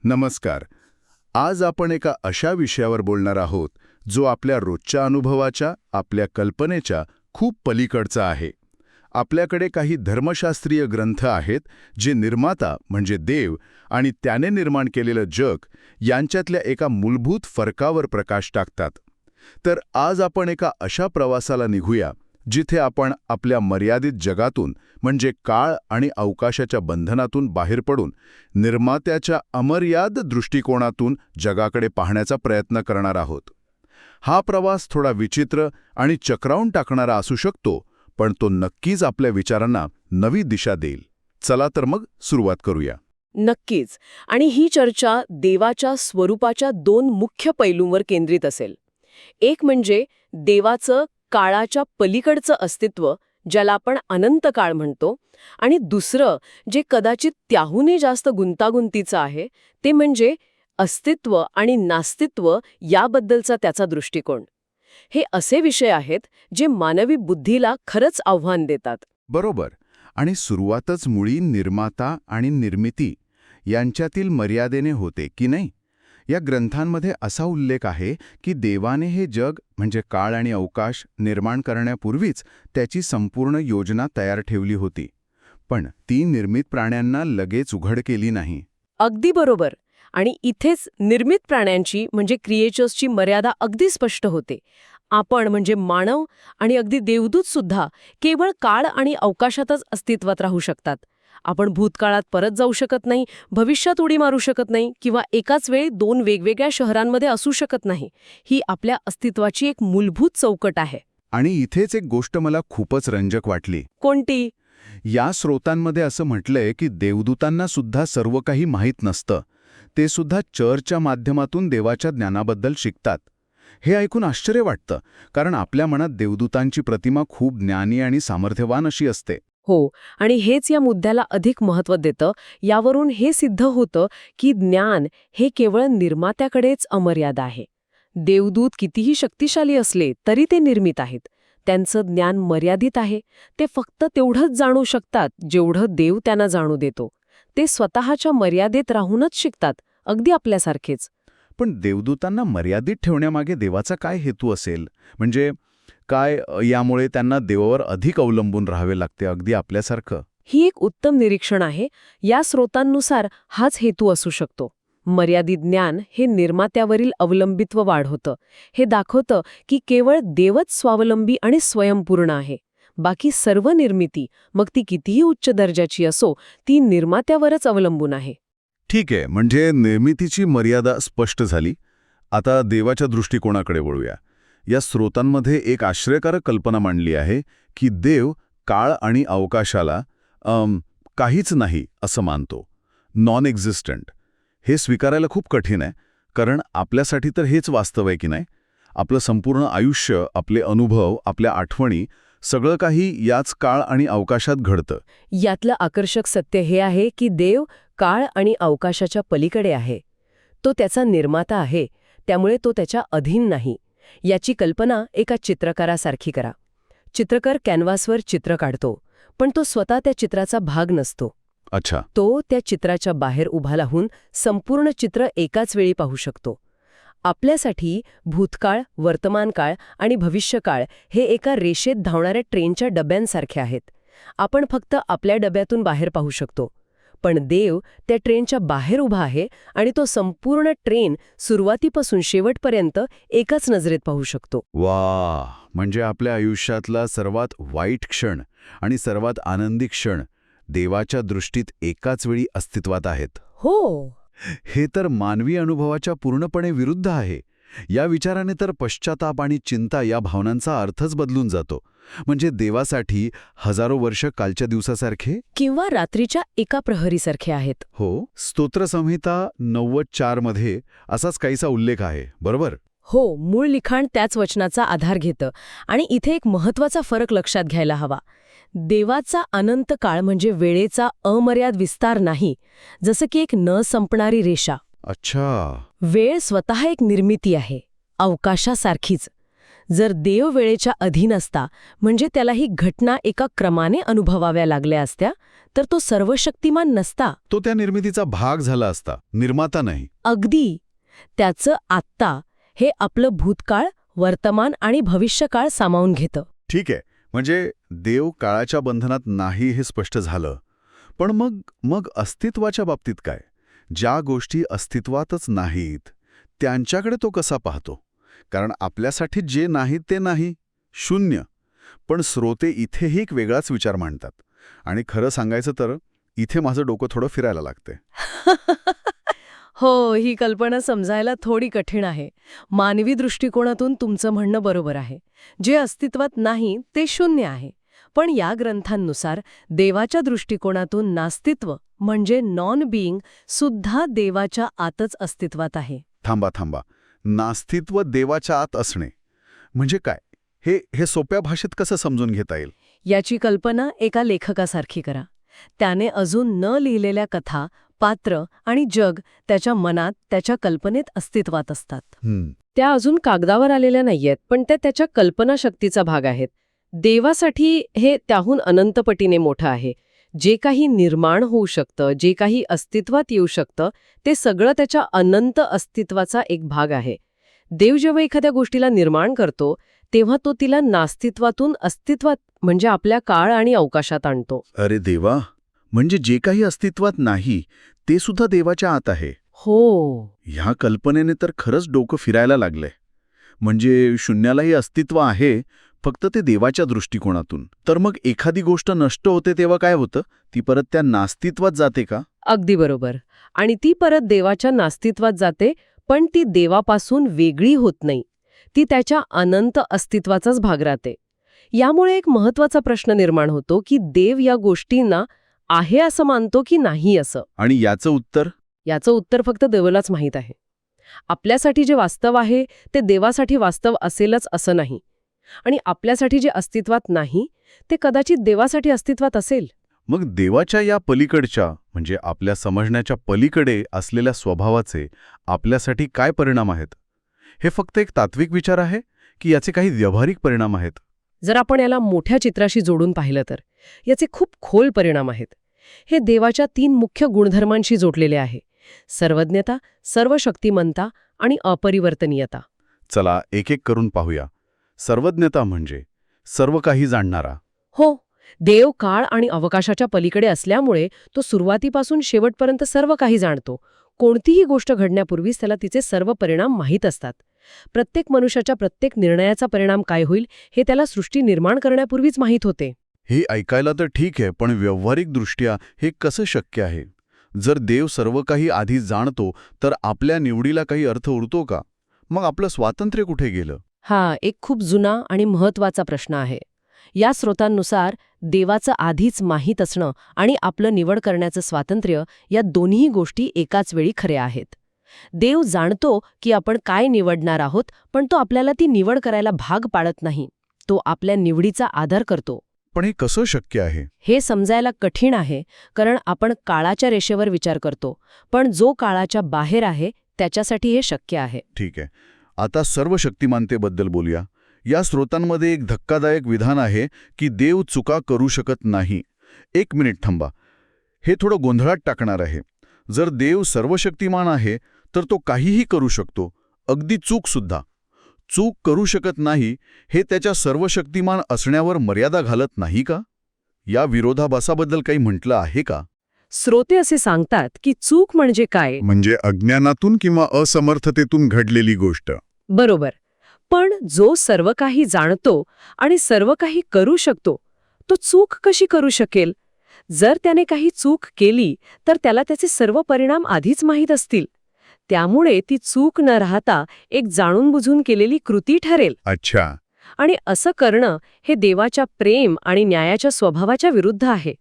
नमस्कार. आज आपण एका अशा विषयावर बोलणार आहोत जो आपल्या रोजच्या अनुभवाच्या, आपल्या कल्पनेच्या खूप पलीकडचा आहे. आपल्याकडे काही धर्मशास्त्रीय ग्रंथ आहेत जे निर्माता म्हणजे देव आणि त्याने निर्माण केलेलं जग यांच्यातल्या एका मूलभूत फरकावर प्रकाश टाकतात. तर आज आपण एका अशा प्रवासाला निघूया जिथे आपण आपल्या मर्यादित जगातून म्हणजे काळ आणि अवकाशाच्या बंधनातून बाहेर पडून निर्मात्याच्या अमर्याद दृष्टिकोनातून जगाकडे पाहण्याचा प्रयत्न करणार आहोत. हा प्रवास थोडा विचित्र आणि चक्रावून टाकणारा असू शकतो, पण तो नक्कीच आपल्या विचारांना नवी दिशा देईल. चला तर मग सुरुवात करूया. नक्कीच. आणि ही चर्चा देवाच्या स्वरूपाच्या दोन मुख्य पैलूंवर केंद्रित असेल. एक म्हणजे देवाचं काळाच्या पलीकडचं अस्तित्व, ज्याला आपण अनंत काळ म्हणतो, आणि दुसरं जे कदाचित त्याहूनही जास्त गुंतागुंतीचं आहे ते म्हणजे अस्तित्व आणि नास्तित्व याबद्दलचा त्याचा दृष्टिकोन. हे असे विषय आहेत जे मानवी बुद्धीला खरंच आव्हान देतात. बरोबर. आणि सुरुवातच मुळी निर्माता आणि निर्मिती यांच्यातील मर्यादेने होते की नाही? या ग्रंथांमध्ये असा उल्लेख आहे की देवाने हे जग म्हणजे काळ आणि अवकाश निर्माण करण्यापूर्वीच त्याची संपूर्ण योजना तयार ठेवली होती. पण ती निर्मित प्राण्यांना लगेच उघड केली नाही. अगदी बरोबर. आणि इथेच निर्मित प्राण्यांची म्हणजे क्रिएचर्सची मर्यादा अगदी स्पष्ट होते. आपण म्हणजे मानव आणि अगदी देवदूत सुद्धा केवळ काळ आणि अवकाशातच अस्तित्वात राहू शकतात. आपण भूतकाळात परत जाऊ शकत नाही, भविष्यात उडी मारू शकत नाही किंवा एकाच वेळी दोन वेगवेगळ्या शहरांमध्ये असू शकत नाही. ही आपल्या अस्तित्वाची एक मूलभूत चौकट आहे. आणि इथेच एक गोष्ट मला खूपच रंजक वाटली. कोणती? या स्रोतांमध्ये असं म्हटलंय की देवदूतांना सुद्धा सर्व काही माहीत नसतं. ते सुद्धा चर्चच्या माध्यमातून देवाच्या ज्ञानाबद्दल शिकतात. हे ऐकून आश्चर्य वाटतं, कारण आपल्या मनात देवदूतांची प्रतिमा खूप ज्ञानी आणि सामर्थ्यवान अशी असते. हो, आणि हेच या मुद्द्याला अधिक महत्त्व देतं. यावरून हे सिद्ध होतं की ज्ञान हे केवळ निर्मात्याकडेच अमर्याद आहे. देवदूत कितीही शक्तिशाली असले तरी ते निर्मित आहेत. त्यांचं ज्ञान मर्यादित आहे. ते फक्त तेवढंच जाणू शकतात जेवढं देव त्यांना जाणू देतो. ते स्वतःच्या मर्यादेत राहूनच शिकतात, अगदी आपल्यासारखेच. पण देवदूतांना मर्यादित ठेवण्यामागे देवाचा काय हेतू असेल? म्हणजे काय यामुळे त्यांना देवावर अधिक अवलंबून राहावे लागते, अगदी आपल्यासारखं? ही एक उत्तम निरीक्षण आहे. या स्रोतांनुसार हाच हेतू असू शकतो. मर्यादित ज्ञान हे निर्मात्यावरील अवलंबित्व वाढवतं. हे दाखवतं की केवळ देवच स्वावलंबी आणि स्वयंपूर्ण आहे. बाकी सर्व निर्मिती, मग ती कितीही उच्च दर्जाची असो, ती निर्मात्यावरच अवलंबून आहे. ठीक आहे, म्हणजे निर्मितीची मर्यादा स्पष्ट झाली. आता देवाच्या दृष्टिकोनाकडे वळूया. या स्रोतांमध्ये एक आश्चर्यकारक कल्पना मांडली आहे की देव काळ आणि अवकाशाला काहीच नाही असं मानतो, नॉन एक्झिस्टंट. हे स्वीकारायला खूप कठीण आहे, कारण आपल्यासाठी तर हेच वास्तव आहे की नाही? आपलं संपूर्ण आयुष्य, आपले अनुभव, आपल्या आठवणी, सगळं काही याच काळ आणि अवकाशात घडतं. यातलं आकर्षक सत्य हे आहे की देव काळ आणि अवकाशाच्या पलीकडे आहे. तो त्याचा निर्माता आहे, त्यामुळे तो त्याच्या अधीन नाही. याची कल्पना एका चित्रकारासारखी करा. चित्रकार कॅनव्हासवर चित्र काढतो, पण तो स्वतः त्या चित्राचा भाग नसतो. अच्छा. तो त्या चित्राच्या बाहेर उभा राहून संपूर्ण चित्र एकाच वेळी पाहू शकतो. आपल्यासाठी भूतकाळ, वर्तमानकाळ आणि भविष्यकाळ हे एका रेषेत धावणाऱ्या ट्रेनच्या डब्यांसारखे आहेत. आपण फक्त आपल्या डब्यातून बाहेर पाहू शकतो. पण देव त्या ट्रेनच्या बाहेर उभा आहे आणि तो संपूर्ण ट्रेन सुरुवातीपासून शेवटपर्यंत एकाच नजरेत पाहू शकतो. वा, म्हणजे आपल्या आयुष्यातला सर्वात वाईट क्षण आणि सर्वात आनंदी क्षण देवाच्या दृष्टीत एकाच वेळी अस्तित्वात आहेत. हो, हे तर मानवी अनुभवाच्या पूर्णपणे विरुद्ध आहे. या विचाराने तर पश्चाताप आणि चिंता या भावनांचा अर्थच बदलून जातो. म्हणजे देवासाठी हजारो वर्ष कालच्या दिवसासारखे किंवा रात्रीच्या एका प्रहरीसारखे आहेत. हो, स्तोत्रसंहिता 90:4 मध्ये असाच काहीसा उल्लेख आहे, बरोबर? हो, मूळ लिखाण त्याच वचनाचा आधार घेतं. आणि इथे एक महत्त्वाचा फरक लक्षात घ्यायला हवा. देवाचा अनंत काळ म्हणजे वेळेचा अमर्याद विस्तार नाही, जसं की एक न संपणारी रेषा. अच्छा. वेळ स्वतः एक निर्मिती आहे, अवकाशासारखीच. जर देव वेळेच्या अधीन असता, म्हणजे त्याला ही घटना एका क्रमाने अनुभवाव्या लागल्या असत्या, तर तो सर्वशक्तिमान नसता. तो त्या निर्मितीचा भाग झाला असता, निर्माता नाही. अगदी. त्याचं आत्ता हे आपलं भूतकाळ, वर्तमान आणि भविष्यकाळ सामावून घेतं. ठीक आहे, म्हणजे देव काळाच्या बंधनात नाही हे स्पष्ट झालं. पण मग अस्तित्वाच्या बाबतीत काय? ज्या गोष्टी अस्तित्वातच नाहीत, त्यांच्याकडे तो कसा पाहतो? कारण आपल्यासाठी जे नाही ते नाही, शून्य. पण श्रोते इथेही एक वेगळाच विचार मांडतात. आणि खरं सांगायचं तर इथे माझं डोकं थोडं फिरायला लागते. हो, ही कल्पना समजायला थोडी कठीण आहे. मानवी दृष्टिकोनातून तुमचं म्हणणं बरोबर आहे. जे अस्तित्वात नाही ते शून्य आहे. पण या ग्रंथांनुसार देवाच्या दृष्टिकोनातून नास्तित्व म्हणजे नॉन बीइंग सुद्धा देवाच्या आतच अस्तित्वात आहे. थांबा. नास्तित्व देवाच्या आत असणे म्हणजे काय? हे सोप्या भाषेत कसं समजून घेता येईल? याची कल्पना एका लेखकासारखी करा. त्याने अजून न लिहिलेल्या कथा, पात्र आणि जग त्याच्या मनात, त्याच्या कल्पनेत अस्तित्वात असतात. त्या अजून कागदावर आलेल्या नाहीयेत, पण त्या त्याच्या कल्पनाशक्तीचा भाग आहेत. देवासाठी हे त्याहून अनंतपटीने मोठं आहे. जे काही निर्माण होऊ शकतं, जे काही अस्तित्वात येऊ शकतं, ते सगळं त्याच्या अनंत अस्तित्वाचा एक भाग आहे. देव जेव्हा एखाद्या गोष्टीला निर्माण करतो, तेव्हा तो तिला नास्तित्वातून अस्तित्वात म्हणजे आपल्या काळ आणि अवकाशात आणतो. अरे देवा, म्हणजे जे काही अस्तित्वात नाही ते सुद्धा देवाच्या आत आहे. हो. ह्या कल्पनेने तर खरंच डोकं फिरायला लागलंय. म्हणजे शून्यालाही अस्तित्व आहे, फक्त ते देवाच्या दृष्टिकोनातून. तर मग एखादी गोष्ट नष्ट होते तेव्हा काय होतं? ती परत त्या नास्तित्वात जाते का? अगदी बरोबर. आणि ती परत देवाच्या नास्तित्वात जाते, पण ती देवापासून वेगळी होत नाही. ती त्याच्या अनंत अस्तित्वाचाच भाग राहते. यामुळे एक महत्वाचा प्रश्न निर्माण होतो की देव या गोष्टींना आहे असं मानतो की नाही असं. आणि याचं उत्तर? याचं उत्तर फक्त देवालाच माहीत आहे. आपल्यासाठी जे वास्तव आहे ते देवासाठी वास्तव असेलच असं नाही. आणि आपल्यासाठी जे अस्तित्वात नाही ते कदाचित देवासाठी अस्तित्वात असेल. मग देवाच्या या पलीकडच्या म्हणजे आपल्या समजण्याच्या पलीकडे असलेल्या स्वभावाचे आपल्यासाठी काय परिणाम आहेत? हे फक्त एक तात्विक विचार आहे की याचे काही व्यावहारिक परिणाम आहेत? जर आपण याला मोठ्या चित्राशी जोडून पाहिलं तर याचे खूप खोल परिणाम आहेत. हे देवाच्या 3 मुख्य गुणधर्मांशी जोडलेले आहे: सर्वज्ञता, सर्वशक्तिमंता आणि अपरिवर्तनीयता. चला एक एक करून पाहूया. सर्वज्ञता म्हणजे सर्व काही जाणणारा. हो, देव काळ आणि अवकाशाच्या पलीकडे असल्यामुळे तो सुरुवातीपासून शेवटपर्यंत सर्व काही जाणतो. कोणतीही गोष्ट घडण्यापूर्वीच त्याला तिचे सर्व परिणाम माहीत असतात. प्रत्येक मनुष्याच्या प्रत्येक निर्णयाचा परिणाम काय होईल हे त्याला सृष्टी निर्माण करण्यापूर्वीच माहीत होते. हे ऐकायला तर ठीक आहे, पण व्यावहारिकदृष्ट्या हे कसं शक्य आहे? जर देव सर्व काही आधी जाणतो तर आपल्या निवडीला काही अर्थ उरतो का? मग आपलं स्वातंत्र्य कुठे गेलं? हा एक खूप जुना आणि महत्वाचा प्रश्न आहे. या स्रोतांनुसार देवाचं आधीच माहीत असणं आणि आपलं निवड करण्याचं स्वातंत्र्य या दोन्ही गोष्टी एकाच वेळी खऱ्या आहेत. देव जाणतो की आपण काय निवडणार आहोत, पण तो आपल्याला ती निवड करायला भाग पाडत नाही. तो आपल्या निवडीचा आदर करतो. पण हे कसं शक्य आहे? हे समजायला कठीण आहे, कारण आपण काळाच्या रेषेवर विचार करतो, पण जो काळाच्या बाहेर आहे त्याच्यासाठी हे शक्य आहे. ठीक आहे, आता सर्वशक्तिमानतेबद्दल बोलूया. या स्रोतांमध्ये एक धक्कादायक विधान आहे की देव चुका करू शकत नाही. 1 मिनिट थांबा, हे थोडं गोंधळात टाकणार आहे. जर देव सर्वशक्तिमान आहे तर तो काहीही करू शकतो, अगदी चूकसुद्धा. चूक करू शकत नाही हे त्याच्या सर्वशक्तिमान असण्यावर मर्यादा घालत नाही का? या विरोधाभासाबद्दल काही म्हटलं आहे का? श्रोते असे सांगतात की चूक म्हणजे काय? म्हणजे अज्ञानातून किंवा असमर्थतेतून घडलेली गोष्ट. बरोबर. पण जो सर्व काही जाणतो आणि सर्व काही करू शकतो, तो चूक कशी करू शकेल? जर त्याने काही चूक केली तर त्याला त्याचे सर्व परिणाम आधीच माहीत असतील. त्यामुळे ती चूक न राहता एक जाणून बुजून केलेली कृती ठरेल. अच्छा. आणि असं करणं हे देवाच्या प्रेम आणि न्यायाच्या स्वभावाच्या विरुद्ध आहे.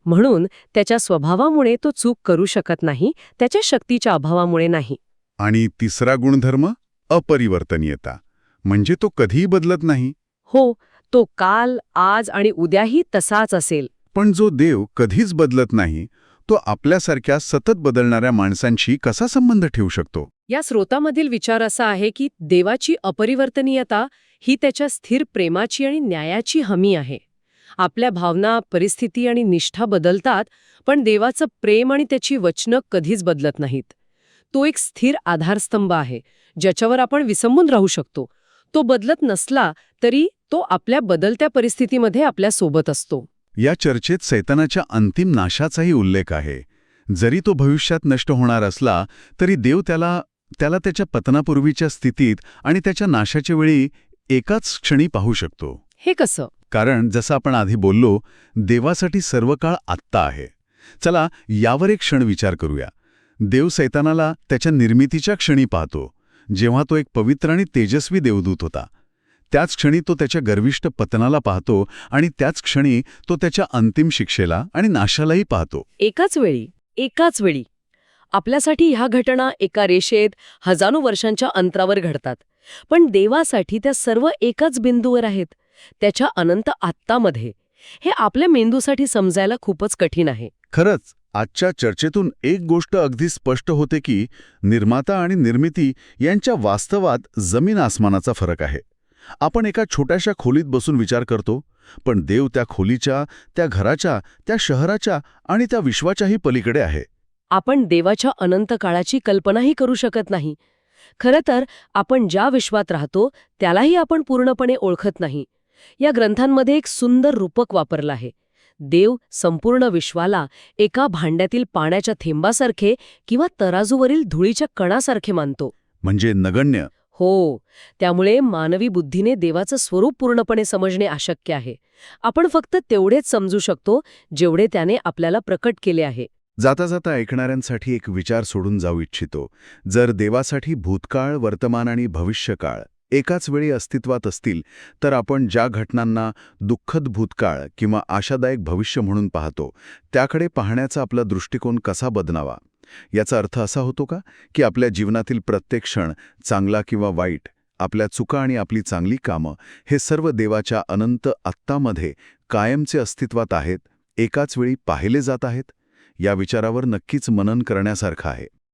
म्हणून त्याच्या स्वभावामुळे तो चूक करू शकत नाही, त्याच्या शक्तीच्या अभावामुळे नाही. आणि तिसरा गुणधर्म अपरिवर्तनीयता, म्हणजे तो कधीही बदलत नाही. हो, तो काल, आज आणि उद्याही तसाच असेल. पण जो देव कधीच बदलत नाही तो आपल्यासारख्या सतत बदलणाऱ्या माणसांशी कसा संबंध ठेवू शकतो? या स्रोतामधील विचार असा आहे की देवाची अपरिवर्तनीयता ही त्याच्या स्थिर प्रेमाची आणि न्यायाची हमी आहे. आपल्या भावना, परिस्थिती आणि निष्ठा बदलतात, पण देवाचं प्रेम आणि त्याची वचनं कधीच बदलत नाहीत. तो एक स्थिर आधारस्तंभ आहे, ज्याच्यावर आपण विसंबून राहू शकतो. तो बदलत नसला तरी तो आपल्या बदलत्या परिस्थितीमध्ये आपल्या सोबत असतो. या चर्चेत सैतानाच्या अंतिम नाशाचाही उल्लेख आहे. जरी तो भविष्यात नष्ट होणार असला तरी देव त्याला त्याच्या पतनापूर्वीच्या स्थितीत आणि त्याच्या नाशाच्या वेळी एकाच क्षणी पाहू शकतो. हे कसं? कारण जसं आपण आधी बोललो, देवासाठी सर्व काळ आत्ता आहे. चला यावर एक क्षण विचार करूया. देव सैतानाला त्याच्या निर्मितीच्या क्षणी पाहतो, जेव्हा तो एक पवित्र आणि तेजस्वी देवदूत होता. त्याच क्षणी तो त्याच्या गर्विष्ठ पतनाला पाहतो आणि त्याच क्षणी तो त्याच्या अंतिम शिक्षेला आणि नाशालाही पाहतो. एकाच वेळी. आपल्यासाठी ह्या घटना एका रेषेत हजारो वर्षांच्या अंतरावर घडतात, पण देवासाठी त्या सर्व एकाच बिंदूवर आहेत, त्याच्या अनंत आत्तामध्ये. हे आपल्या मेंदूसाठी समजायला खूपच कठीण आहे. खरंच आजच्या चर्चेतून एक गोष्ट अगदी स्पष्ट होते की निर्माता आणि निर्मिती यांच्या वास्तवात जमीन आसमानाचा फरक आहे. आपण एका छोट्याशा खोलीत बसून विचार करतो, पण देव त्या खोलीच्या, त्या घराच्या, त्या शहराच्या आणि त्या विश्वाच्याही पलीकडे आहे. आपण देवाच्या अनंत काळाची कल्पनाही करू शकत नाही. खरं तर आपण ज्या विश्वात राहतो त्यालाही आपण पूर्णपणे ओळखत नाही. या ग्रंथांमध्ये एक सुंदर रूपक वापरलं आहे. देव संपूर्ण विश्वाला एका भांड्यातील पाण्याच्या थेंबासारखे किंवा तराजूवरील धुळीच्या कणासारखे मानतो. म्हणजे नगण्य. हो, त्यामुळे मानवी बुद्धीने देवाचं स्वरूप पूर्णपणे समजणे अशक्य आहे. आपण फक्त तेवढेच समजू शकतो जेवढे त्याने आपल्याला प्रकट केले आहे. जाता जाता ऐकणाऱ्यांसाठी एक विचार सोडून जाऊ इच्छितो. जर देवासाठी भूतकाळ, वर्तमान आणि भविष्यकाळ एकाच वेळी अस्तित्वात असतील, तर आपण ज्या घटनांना दुःखद भूतकाळ किंवा आशादायक भविष्य म्हणून पाहतो, त्याकडे पाहण्याचा आपला दृष्टिकोन कसा बदलावा? याचा अर्थ असा होतो का की आपल्या जीवनातील प्रत्येक क्षण, चांगला किंवा वाईट, आपल्या चुका आणि आपली चांगली कामं, हे सर्व देवाच्या अनंत आत्तामध्ये कायमचे अस्तित्वात आहेत, एकाच वेळी पाहिले जात आहेत? या विचारावर नक्कीच मनन करण्यासारखं आहे.